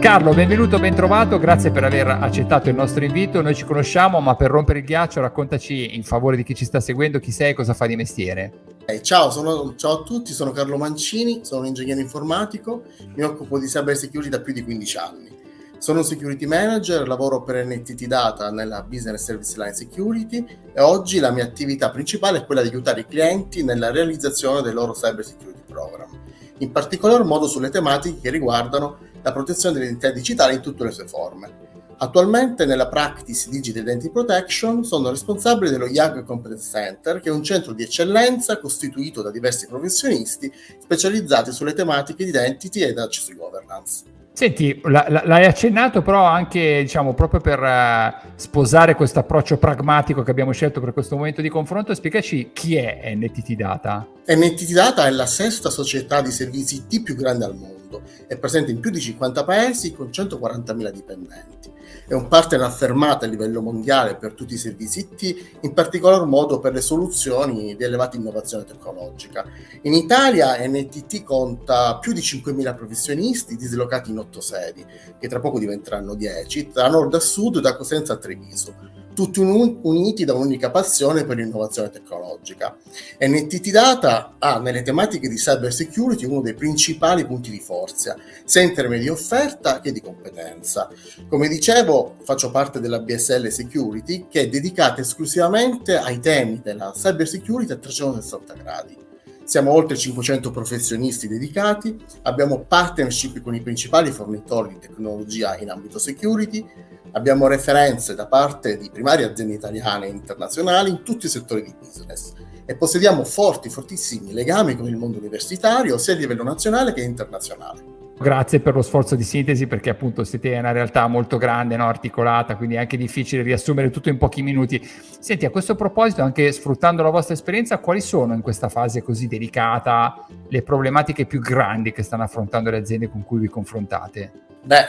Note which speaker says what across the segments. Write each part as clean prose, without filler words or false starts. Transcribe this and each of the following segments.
Speaker 1: Carlo, benvenuto, ben trovato, grazie per aver accettato il nostro invito. Noi ci conosciamo, ma per rompere il ghiaccio raccontaci, in favore di chi ci sta seguendo, chi sei e cosa fai di mestiere.
Speaker 2: Ciao a tutti, sono Carlo Mancini, sono un ingegnere informatico, mi occupo di cyber security da più di 15 anni. Sono un security manager, lavoro per NTT Data nella Business Service Line Security e oggi la mia attività principale è quella di aiutare i clienti nella realizzazione del loro cyber security program, in particolar modo sulle tematiche che riguardano la protezione dell'identità digitale in tutte le sue forme. Attualmente nella Practice Digital Identity Protection sono responsabile dello YAG Competence Center, che è un centro di eccellenza costituito da diversi professionisti specializzati sulle tematiche di identity ed access governance.
Speaker 1: Senti, l'hai accennato, però anche, diciamo, proprio per sposare questo approccio pragmatico che abbiamo scelto per questo momento di confronto, spiegaci chi è NTT Data.
Speaker 2: NTT Data è la sesta società di servizi IT più grande al mondo, è presente in più di 50 paesi con 140.000 dipendenti. È un partner affermato a livello mondiale per tutti i servizi IT, in particolar modo per le soluzioni di elevata innovazione tecnologica. In Italia NTT conta più di 5.000 professionisti dislocati in 8 sedi, che tra poco diventeranno 10, da nord a sud, da Cosenza a Treviso, tutti uniti da un'unica passione per l'innovazione tecnologica. NTT Data ha nelle tematiche di cyber security uno dei principali punti di forza, sia in termini di offerta che di competenza. Come dicevo, faccio parte della BSL Security, che è dedicata esclusivamente ai temi della cyber security a 360 gradi. Siamo oltre 500 professionisti dedicati, abbiamo partnership con i principali fornitori di tecnologia in ambito security, abbiamo referenze da parte di primarie aziende italiane e internazionali in tutti i settori di business e possediamo fortissimi legami con il mondo universitario sia a livello nazionale che internazionale.
Speaker 1: Grazie per lo sforzo di sintesi, perché appunto siete una realtà molto grande, no? Articolata, quindi è anche difficile riassumere tutto in pochi minuti. Senti, a questo proposito, anche sfruttando la vostra esperienza, quali sono in questa fase così delicata le problematiche più grandi che stanno affrontando le aziende con cui vi confrontate?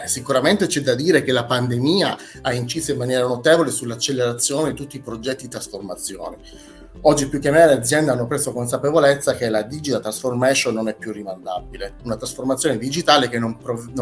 Speaker 2: Sicuramente c'è da dire che la pandemia ha inciso in maniera notevole sull'accelerazione di tutti i progetti di trasformazione. Oggi più che mai le aziende hanno preso consapevolezza che la digital transformation non è più rimandabile. Una trasformazione digitale che non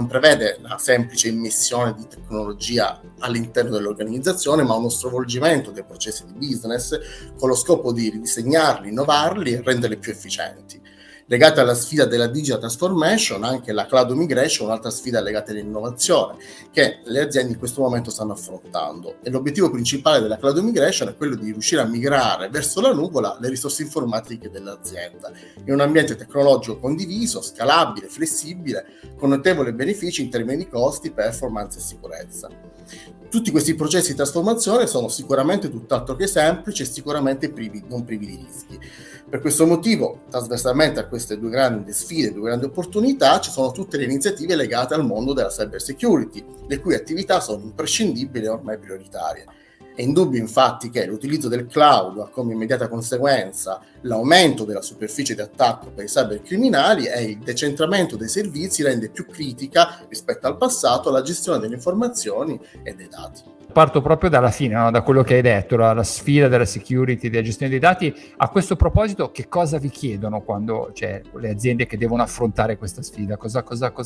Speaker 2: prevede la semplice immissione di tecnologia all'interno dell'organizzazione, ma uno stravolgimento dei processi di business con lo scopo di ridisegnarli, innovarli e renderli più efficienti. Legata alla sfida della digital transformation, anche la cloud migration, un'altra sfida legata all'innovazione che le aziende in questo momento stanno affrontando. E l'obiettivo principale della cloud migration è quello di riuscire a migrare verso la nuvola le risorse informatiche dell'azienda in un ambiente tecnologico condiviso, scalabile, flessibile, con notevoli benefici in termini di costi, performance e sicurezza. Tutti questi processi di trasformazione sono sicuramente tutt'altro che semplici e sicuramente non privi di rischi. Per questo motivo, trasversalmente a queste due grandi sfide, due grandi opportunità, ci sono tutte le iniziative legate al mondo della cyber security, le cui attività sono imprescindibili e ormai prioritarie. È indubbio infatti che l'utilizzo del cloud ha come immediata conseguenza l'aumento della superficie di attacco per i cybercriminali e il decentramento dei servizi rende più critica rispetto al passato la gestione delle informazioni e dei dati.
Speaker 1: Parto proprio dalla fine, no? Da quello che hai detto, la sfida della security, della gestione dei dati. A questo proposito, che cosa vi chiedono quando le aziende che devono affrontare questa sfida? Cosa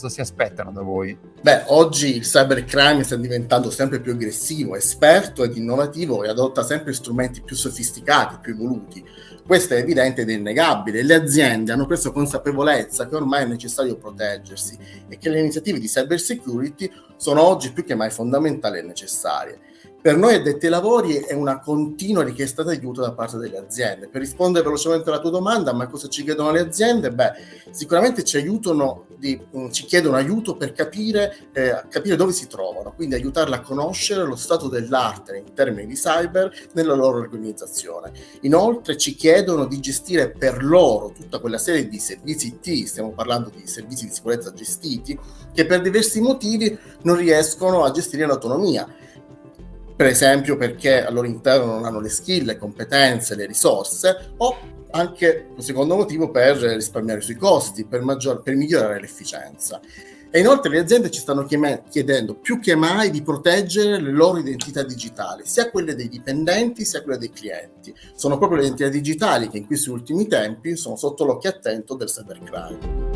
Speaker 1: si aspettano da voi?
Speaker 2: Oggi il cybercrime sta diventando sempre più aggressivo, esperto ed innovativo e adotta sempre strumenti più sofisticati, più evoluti. Questo è evidente ed innegabile. Le aziende hanno preso consapevolezza che ormai è necessario proteggersi e che le iniziative di cyber security sono oggi più che mai fondamentali e necessarie. Per noi addetti ai lavori è una continua richiesta d'aiuto da parte delle aziende. Per rispondere velocemente alla tua domanda, ma cosa ci chiedono le aziende? Sicuramente ci chiedono aiuto per capire dove si trovano, quindi aiutarle a conoscere lo stato dell'arte in termini di cyber nella loro organizzazione. Inoltre ci chiedono di gestire per loro tutta quella serie di servizi IT, stiamo parlando di servizi di sicurezza gestiti, che per diversi motivi non riescono a gestire in autonomia. Per esempio perché al loro interno non hanno le skill, le competenze, le risorse, o anche, secondo motivo, per risparmiare sui costi, per migliorare l'efficienza. E inoltre le aziende ci stanno chiedendo più che mai di proteggere le loro identità digitali, sia quelle dei dipendenti sia quelle dei clienti. Sono proprio le identità digitali che in questi ultimi tempi sono sotto l'occhio attento del cybercrime.